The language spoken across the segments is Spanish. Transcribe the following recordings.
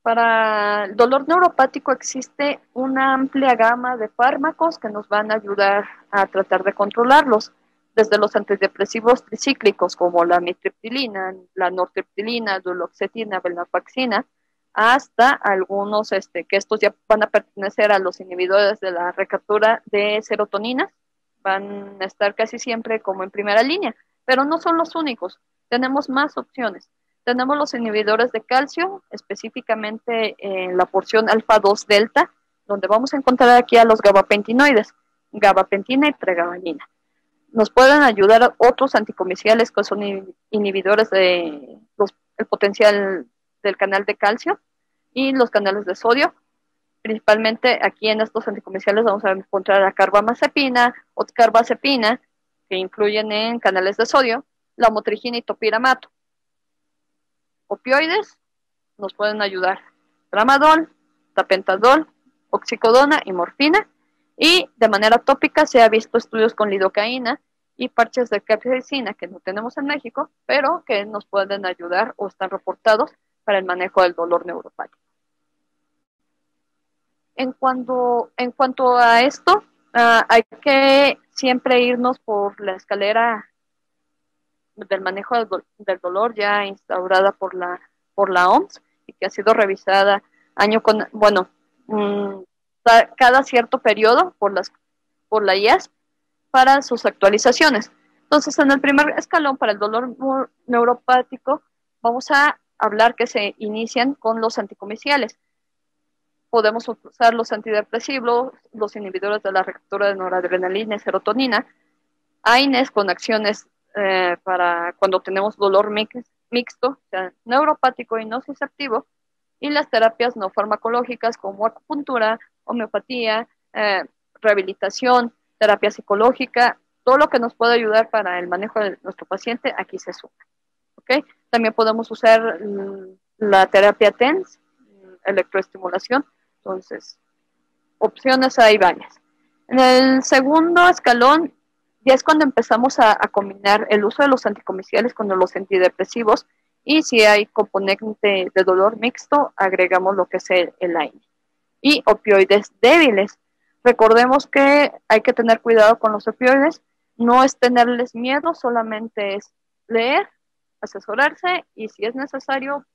Para el dolor neuropático existe una amplia gama de fármacos que nos van a ayudar a tratar de controlarlos, desde los antidepresivos tricíclicos como la amitriptilina, la nortriptilina, duloxetina, venlafaxina, hasta algunos que estos ya van a pertenecer a los inhibidores de la recaptura de serotonina, van a estar casi siempre como en primera línea, pero no son los únicos, tenemos más opciones. Tenemos los inhibidores de calcio, específicamente en la porción alfa-2 delta, donde vamos a encontrar aquí a los gabapentinoides, gabapentina y pregabalina. Nos pueden ayudar otros anticomiciales que son inhibidores de el potencial del canal de calcio y los canales de sodio. Principalmente aquí en estos anticomiciales vamos a encontrar la carbamazepina o carbazepina, que influyen en canales de sodio, la motrigina y topiramato. Opioides nos pueden ayudar: tramadol, tapentadol, oxicodona y morfina. Y de manera tópica se ha visto estudios con lidocaína y parches de capsaicina que no tenemos en México, pero que nos pueden ayudar o están reportados para el manejo del dolor neuropático. En cuanto a esto, hay que siempre irnos por la escalera del manejo del dolor ya instaurada por la OMS y que ha sido revisada año con, bueno, cada cierto periodo por la IASP para sus actualizaciones. Entonces, en el primer escalón para el dolor neuropático, vamos a hablar que se inician con los anticomiciales. Podemos usar los antidepresivos, los inhibidores de la recaptura de noradrenalina y serotonina, AINES con acciones para cuando tenemos dolor mixto, o sea, neuropático y nociceptivo, y las terapias no farmacológicas como acupuntura, homeopatía, rehabilitación, terapia psicológica, todo lo que nos puede ayudar para el manejo de nuestro paciente, aquí se suma. ¿Okay? También podemos usar la terapia TENS, electroestimulación. Entonces, opciones hay varias. En el segundo escalón ya es cuando empezamos a combinar el uso de los anticomiciales con los antidepresivos, y si hay componente de dolor mixto, agregamos lo que es el AINE. Y opioides débiles. Recordemos que hay que tener cuidado con los opioides, no es tenerles miedo, solamente es leer, asesorarse, y si es necesario,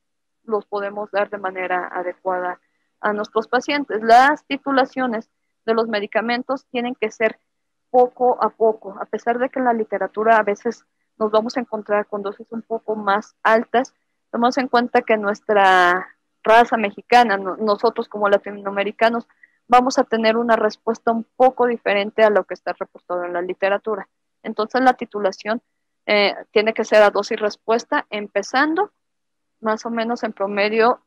los podemos dar de manera adecuada a nuestros pacientes. Las titulaciones de los medicamentos tienen que ser poco a poco, a pesar de que en la literatura a veces nos vamos a encontrar con dosis un poco más altas. Tomemos en cuenta que nuestra raza mexicana, nosotros como latinoamericanos, vamos a tener una respuesta un poco diferente a lo que está reportado en la literatura. Entonces la titulación tiene que ser a dosis respuesta, empezando más o menos en promedio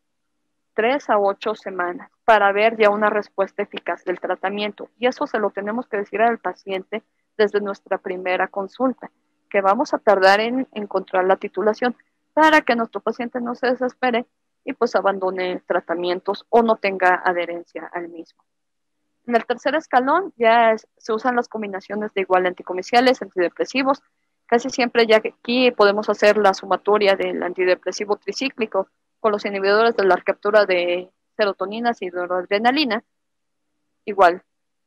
3 a 8 semanas para ver ya una respuesta eficaz del tratamiento. Y eso se lo tenemos que decir al paciente desde nuestra primera consulta, que vamos a tardar en encontrar la titulación para que nuestro paciente no se desespere y pues abandone tratamientos o no tenga adherencia al mismo. En el tercer escalón ya se usan las combinaciones de igual anticomiciales, antidepresivos. Casi siempre ya aquí podemos hacer la sumatoria del antidepresivo tricíclico con los inhibidores de la recaptura de serotoninas y noradrenalina. Igual,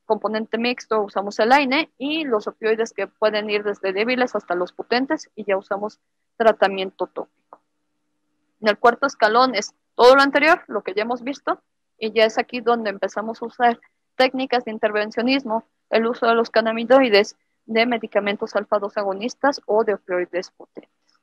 componente mixto, usamos el AINE, y los opioides que pueden ir desde débiles hasta los potentes, y ya usamos tratamiento tópico. En el cuarto escalón es todo lo anterior, lo que ya hemos visto, y ya es aquí donde empezamos a usar técnicas de intervencionismo, el uso de los cannabinoides, de medicamentos alfa-2 agonistas o de opioides potentes.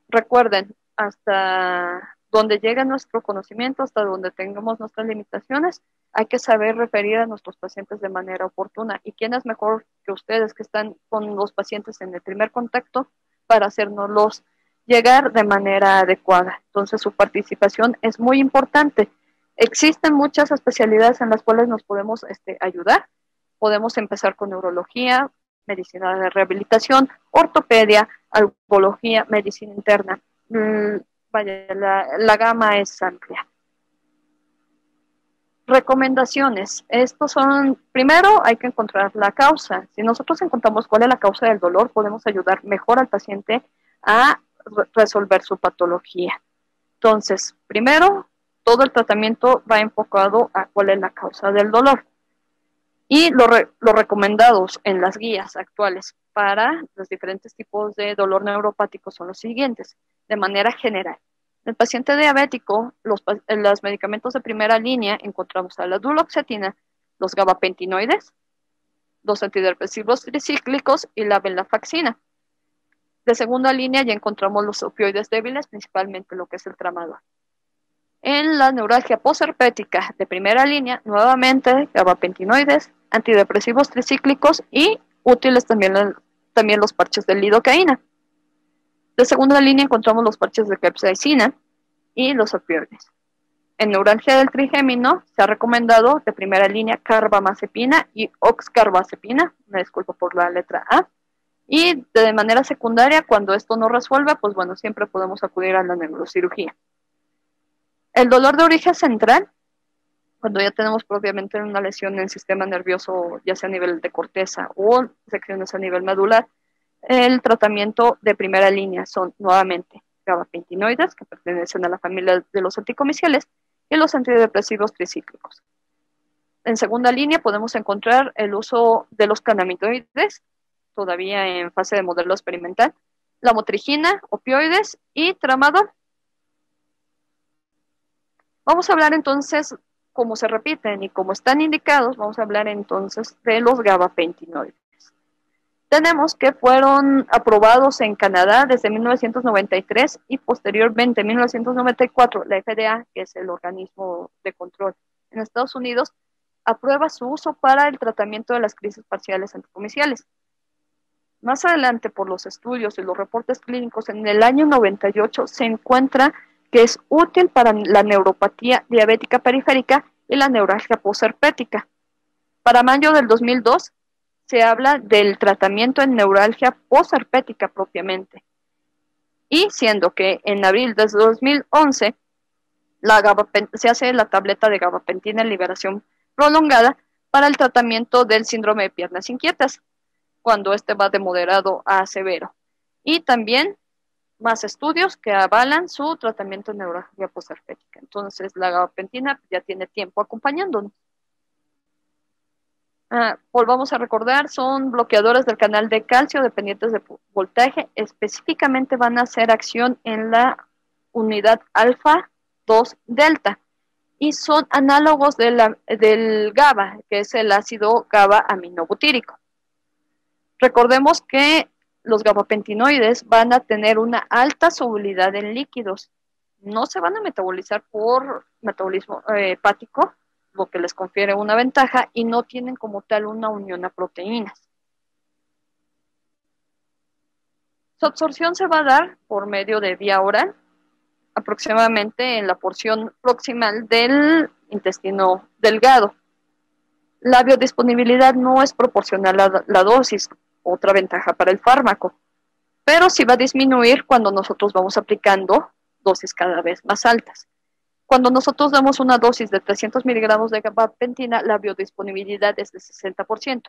Recuerden, hasta donde llegue nuestro conocimiento, hasta donde tengamos nuestras limitaciones, hay que saber referir a nuestros pacientes de manera oportuna. ¿Y quién es mejor que ustedes que están con los pacientes en el primer contacto para hacernoslos llegar de manera adecuada? Entonces, su participación es muy importante. Existen muchas especialidades en las cuales nos podemos ayudar. Podemos empezar con neurología, medicina de rehabilitación, ortopedia, algología, medicina interna. Vaya, la gama es amplia. Recomendaciones. Estos son, primero hay que encontrar la causa. Si nosotros encontramos cuál es la causa del dolor, podemos ayudar mejor al paciente a resolver su patología. Entonces, primero, todo el tratamiento va enfocado a cuál es la causa del dolor. Y los recomendados en las guías actuales para los diferentes tipos de dolor neuropático son los siguientes, de manera general. En el paciente diabético, los medicamentos de primera línea encontramos a la duloxetina, los gabapentinoides, los antidepresivos tricíclicos y la venlafaxina. De segunda línea ya encontramos los opioides débiles, principalmente lo que es el tramadol. En la neuralgia posherpética de primera línea, nuevamente gabapentinoides, antidepresivos tricíclicos y útiles también los parches de lidocaína. De segunda línea encontramos los parches de capsaicina y los opioides. En neuralgia del trigémino se ha recomendado de primera línea carbamazepina y oxcarbazepina, me disculpo por la letra A, y de manera secundaria, cuando esto no resuelva, pues bueno, siempre podemos acudir a la neurocirugía. El dolor de origen central, cuando ya tenemos propiamente una lesión en el sistema nervioso, ya sea a nivel de corteza o secciones a nivel medular, el tratamiento de primera línea son nuevamente gabapentinoides, que pertenecen a la familia de los anticomiciales, y los antidepresivos tricíclicos. En segunda línea podemos encontrar el uso de los cannabinoides, todavía en fase de modelo experimental, la motrigina, opioides y tramadol. Vamos a hablar entonces, como se repiten y como están indicados, vamos a hablar entonces de los gabapentinoides. Tenemos que fueron aprobados en Canadá desde 1993 y posteriormente en 1994 la FDA, que es el organismo de control en Estados Unidos, aprueba su uso para el tratamiento de las crisis parciales anticomiciales. Más adelante, por los estudios y los reportes clínicos, en el año 98 se encuentra que es útil para la neuropatía diabética periférica y la neuralgia posherpética. Para mayo del 2002 se habla del tratamiento en neuralgia posherpética propiamente. Y siendo que en abril de 2011 se hace la tableta de gabapentina en liberación prolongada para el tratamiento del síndrome de piernas inquietas, cuando este va de moderado a severo. Y también más estudios que avalan su tratamiento en neuralgia posherpética. Entonces, la gabapentina ya tiene tiempo acompañándonos. Volvamos a recordar, son bloqueadores del canal de calcio dependientes de voltaje, específicamente van a hacer acción en la unidad alfa 2 delta y son análogos del GABA, que es el ácido GABA aminobutírico. Recordemos que los gabapentinoides van a tener una alta solubilidad en líquidos, no se van a metabolizar por metabolismo hepático, lo que les confiere una ventaja, y no tienen como tal una unión a proteínas. Su absorción se va a dar por medio de vía oral, aproximadamente en la porción proximal del intestino delgado. La biodisponibilidad no es proporcional a la dosis, otra ventaja para el fármaco, pero sí va a disminuir cuando nosotros vamos aplicando dosis cada vez más altas. Cuando nosotros damos una dosis de 300 miligramos de gabapentina, la biodisponibilidad es de 60%.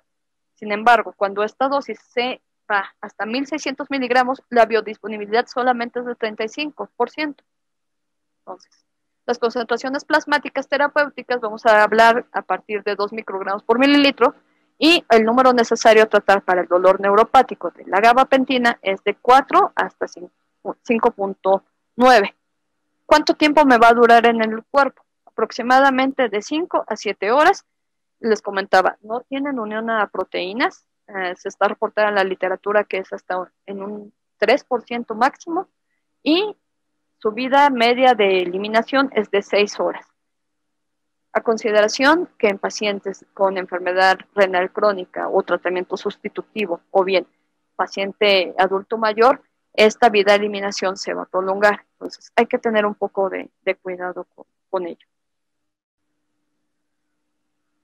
Sin embargo, cuando esta dosis se va hasta 1600 miligramos, la biodisponibilidad solamente es de 35%. Entonces, las concentraciones plasmáticas terapéuticas vamos a hablar a partir de 2 microgramos por mililitro y el número necesario a tratar para el dolor neuropático de la gabapentina es de 4 hasta 5.9. ¿Cuánto tiempo me va a durar en el cuerpo? Aproximadamente de 5 a 7 horas. Les comentaba, no tienen unión a proteínas. Se está reportada en la literatura que es hasta en un 3% máximo. Y su vida media de eliminación es de 6 horas. A consideración que en pacientes con enfermedad renal crónica o tratamiento sustitutivo, o bien paciente adulto mayor, esta vida de eliminación se va a prolongar. Entonces hay que tener un poco de cuidado con ello.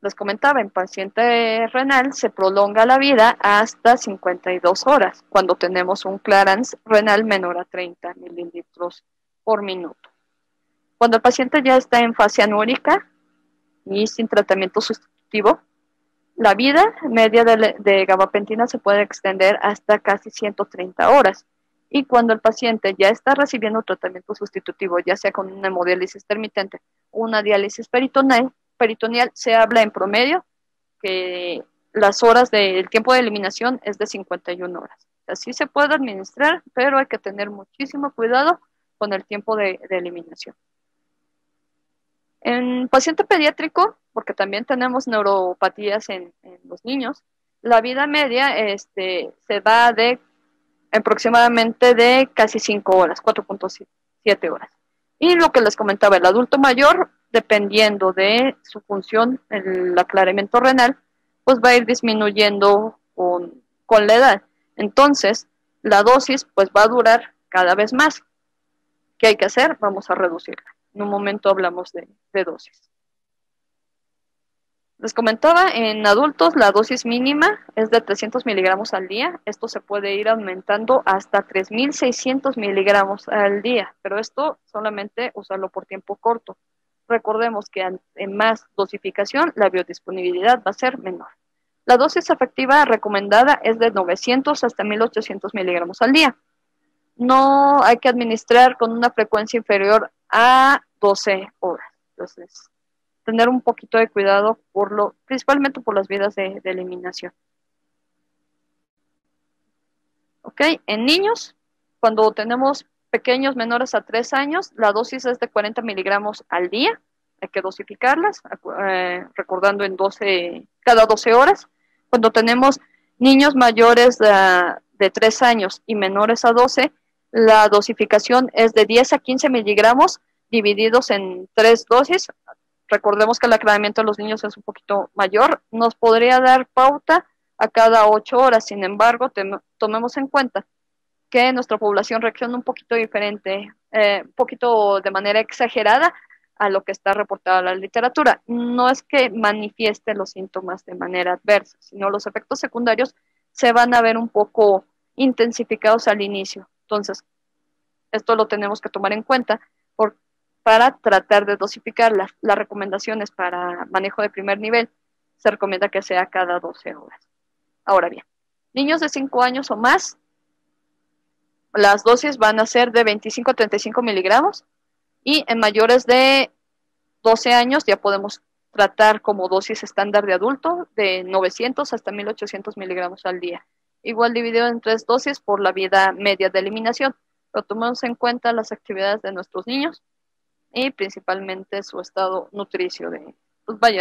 Les comentaba, en paciente renal se prolonga la vida hasta 52 horas cuando tenemos un clearance renal menor a 30 mililitros por minuto. Cuando el paciente ya está en fase anúrica y sin tratamiento sustitutivo, la vida media de gabapentina se puede extender hasta casi 130 horas. Y cuando el paciente ya está recibiendo tratamiento sustitutivo, ya sea con una hemodiálisis intermitente o una diálisis peritoneal, se habla en promedio que las horas del tiempo de eliminación es de 51 horas. Así se puede administrar, pero hay que tener muchísimo cuidado con el tiempo de eliminación. En paciente pediátrico, porque también tenemos neuropatías en los niños, la vida media se va de aproximadamente de casi 5 horas, 4.7 horas. Y lo que les comentaba, el adulto mayor, dependiendo de su función, el aclaramiento renal, pues va a ir disminuyendo con la edad. Entonces, la dosis pues va a durar cada vez más. ¿Qué hay que hacer? Vamos a reducirla. En un momento hablamos de dosis. Les comentaba, en adultos la dosis mínima es de 300 miligramos al día. Esto se puede ir aumentando hasta 3.600 miligramos al día, pero esto solamente usarlo por tiempo corto. Recordemos que en más dosificación la biodisponibilidad va a ser menor. La dosis efectiva recomendada es de 900 hasta 1.800 miligramos al día. No hay que administrar con una frecuencia inferior a 12 horas. Entonces, tener un poquito de cuidado principalmente por las vías de eliminación. ¿Ok? En niños, cuando tenemos pequeños menores a 3 años, la dosis es de 40 miligramos al día. Hay que dosificarlas, recordando cada 12 horas. Cuando tenemos niños mayores de 3 años y menores a 12, la dosificación es de 10 a 15 miligramos divididos en 3 dosis. Recordemos que el aclaramiento de los niños es un poquito mayor, nos podría dar pauta a cada 8 horas. Sin embargo, tomemos en cuenta que nuestra población reacciona un poquito diferente, un poquito de manera exagerada a lo que está reportada en la literatura. No es que manifieste los síntomas de manera adversa, sino los efectos secundarios se van a ver un poco intensificados al inicio. Entonces, esto lo tenemos que tomar en cuenta para tratar de dosificar. Las recomendaciones para manejo de primer nivel se recomienda que sea cada 12 horas. Ahora bien, niños de 5 años o más, las dosis van a ser de 25 a 35 miligramos y en mayores de 12 años ya podemos tratar como dosis estándar de adulto de 900 hasta 1.800 miligramos al día. Igual dividido en 3 dosis por la vida media de eliminación. Pero tomamos en cuenta las actividades de nuestros niños y principalmente su estado nutricio de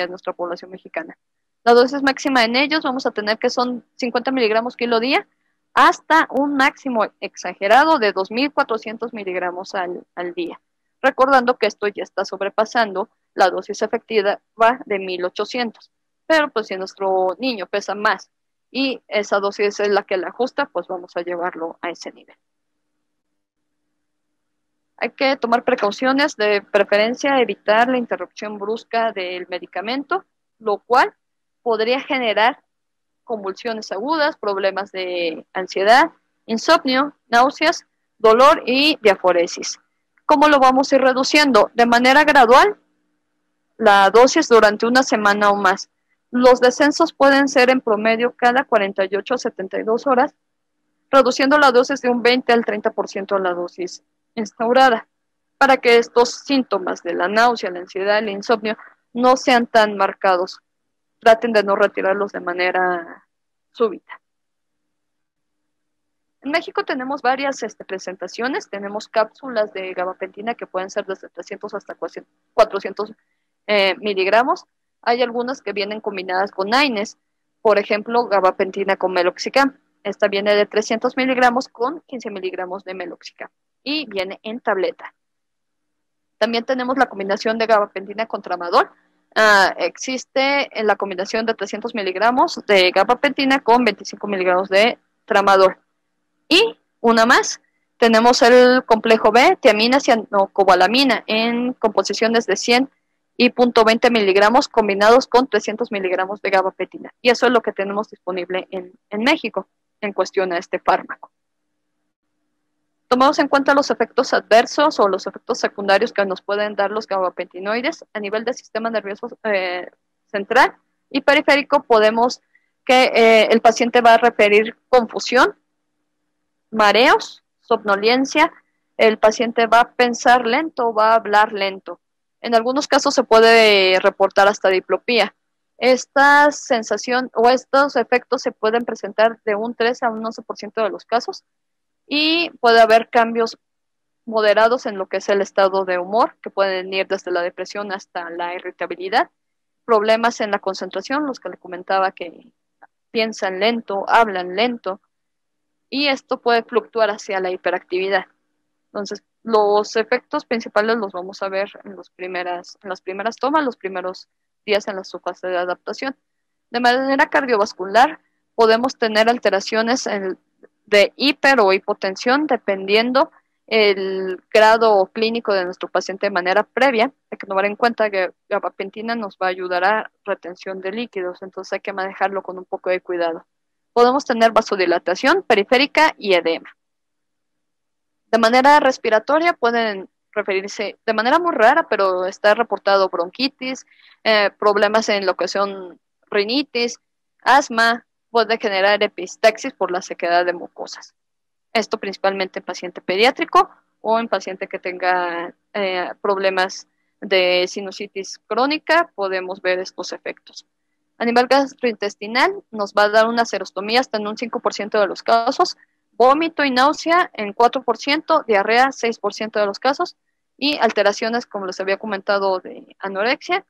nuestra población mexicana. La dosis máxima en ellos vamos a tener que son 50 miligramos kilo día hasta un máximo exagerado de 2.400 miligramos al día. Recordando que esto ya está sobrepasando la dosis efectiva de 1.800. Pero pues si nuestro niño pesa más y esa dosis es la que le ajusta, pues vamos a llevarlo a ese nivel. Hay que tomar precauciones, de preferencia evitar la interrupción brusca del medicamento, lo cual podría generar convulsiones agudas, problemas de ansiedad, insomnio, náuseas, dolor y diaforesis. ¿Cómo lo vamos a ir reduciendo? De manera gradual, la dosis durante una semana o más. Los descensos pueden ser en promedio cada 48 a 72 horas, reduciendo la dosis de un 20 al 30% de la dosis instaurada, para que estos síntomas de la náusea, la ansiedad, el insomnio no sean tan marcados. Traten de no retirarlos de manera súbita. En México tenemos varias presentaciones, tenemos cápsulas de gabapentina que pueden ser desde 300 hasta 400 miligramos. Hay algunas que vienen combinadas con AINES, por ejemplo, gabapentina con meloxicam. Esta viene de 300 miligramos con 15 miligramos de meloxicam y viene en tableta. También tenemos la combinación de gabapentina con tramadol. Existe en la combinación de 300 miligramos de gabapentina con 25 miligramos de tramadol. Y una más, tenemos el complejo B, tiamina cianocobalamina, en composiciones de 100 y 0.20 miligramos combinados con 300 miligramos de gabapentina. Y eso es lo que tenemos disponible en México en cuestión a este fármaco. Tomamos en cuenta los efectos adversos o los efectos secundarios que nos pueden dar los gabapentinoides a nivel del sistema nervioso central y periférico. Podemos que el paciente va a referir confusión, mareos, somnolencia, el paciente va a pensar lento, va a hablar lento. En algunos casos se puede reportar hasta diplopía. Esta sensación o estos efectos se pueden presentar de un 3 a un 11% de los casos y puede haber cambios moderados en lo que es el estado de humor, que pueden ir desde la depresión hasta la irritabilidad, problemas en la concentración, los que le comentaba que piensan lento, hablan lento, y esto puede fluctuar hacia la hiperactividad. Entonces, los efectos principales los vamos a ver en las primeras tomas, los primeros días en su fase de adaptación. De manera cardiovascular, podemos tener alteraciones de hiper o hipotensión dependiendo el grado clínico de nuestro paciente de manera previa. Hay que tomar en cuenta que la gabapentina nos va a ayudar a retención de líquidos, entonces hay que manejarlo con un poco de cuidado. Podemos tener vasodilatación periférica y edema. De manera respiratoria pueden referirse de manera muy rara, pero está reportado bronquitis, problemas en lo que son rinitis, asma, puede generar epistaxis por la sequedad de mucosas. Esto principalmente en paciente pediátrico o en paciente que tenga problemas de sinusitis crónica, podemos ver estos efectos. A nivel gastrointestinal, nos va a dar una serostomía hasta en un 5% de los casos, vómito y náusea en 4%, diarrea 6% de los casos, y alteraciones, como les había comentado, de anorexia.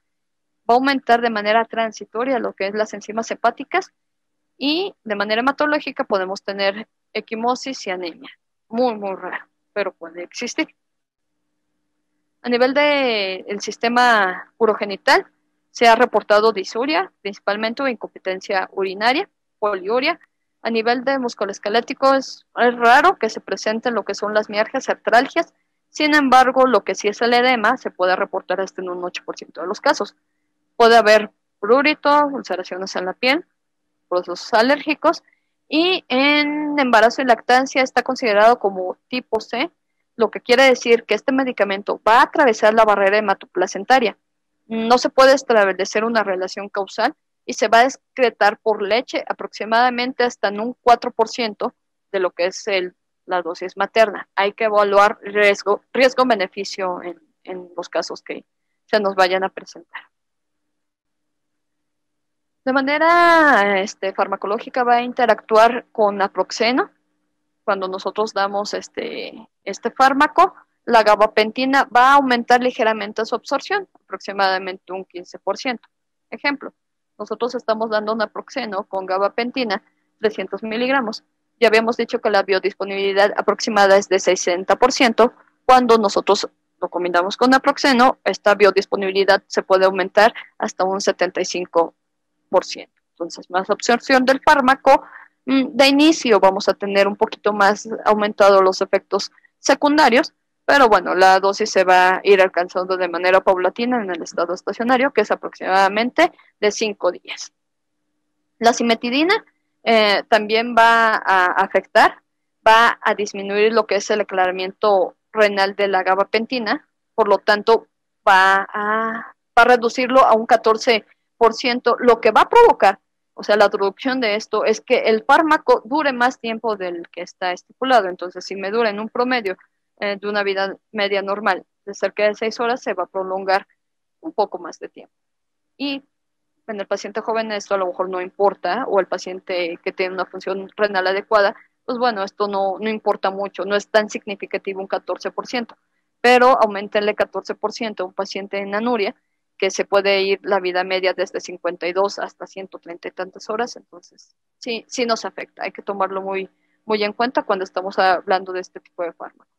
Va a aumentar de manera transitoria lo que es las enzimas hepáticas, y de manera hematológica podemos tener equimosis y anemia. Muy, muy raro, pero puede existir. A nivel del sistema urogenital, se ha reportado disuria, principalmente, o incompetencia urinaria, poliuria. A nivel de musculoesquelético es raro que se presenten lo que son las mialgias, artralgias. Sin embargo, lo que sí es el edema se puede reportar hasta en un 8% de los casos. Puede haber prurito, ulceraciones en la piel, procesos alérgicos, y en embarazo y lactancia está considerado como tipo C, lo que quiere decir que este medicamento va a atravesar la barrera hematoplacentaria. No se puede establecer una relación causal y se va a excretar por leche aproximadamente hasta en un 4% de lo que es la dosis materna. Hay que evaluar riesgo-beneficio en los casos que se nos vayan a presentar. De manera farmacológica va a interactuar con naproxeno. Cuando nosotros damos este fármaco, la gabapentina va a aumentar ligeramente su absorción, aproximadamente un 15%. Ejemplo, nosotros estamos dando naproxeno con gabapentina, 300 miligramos. Ya habíamos dicho que la biodisponibilidad aproximada es de 60%. Cuando nosotros lo combinamos con naproxeno, esta biodisponibilidad se puede aumentar hasta un 75%. Entonces, más absorción del fármaco. De inicio vamos a tener un poquito más aumentados los efectos secundarios, pero bueno, la dosis se va a ir alcanzando de manera paulatina en el estado estacionario, que es aproximadamente de 5 días. La cimetidina también va a afectar, va a disminuir lo que es el aclaramiento renal de la gabapentina, por lo tanto va a reducirlo a un 14%, lo que va a provocar, o sea, la traducción de esto es que el fármaco dure más tiempo del que está estipulado. Entonces, si me dura en un promedio de una vida media normal de cerca de 6 horas, se va a prolongar un poco más de tiempo. Y en el paciente joven esto a lo mejor no importa, o el paciente que tiene una función renal adecuada, pues bueno, esto no importa mucho, no es tan significativo un 14%, pero aumentenle 14% a un paciente en anuria, que se puede ir la vida media desde 52 hasta 130 y tantas horas, entonces sí nos afecta, hay que tomarlo muy, muy en cuenta cuando estamos hablando de este tipo de fármacos.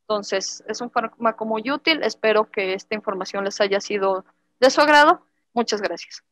Entonces, es un fármaco muy útil, espero que esta información les haya sido de su agrado. Muchas gracias.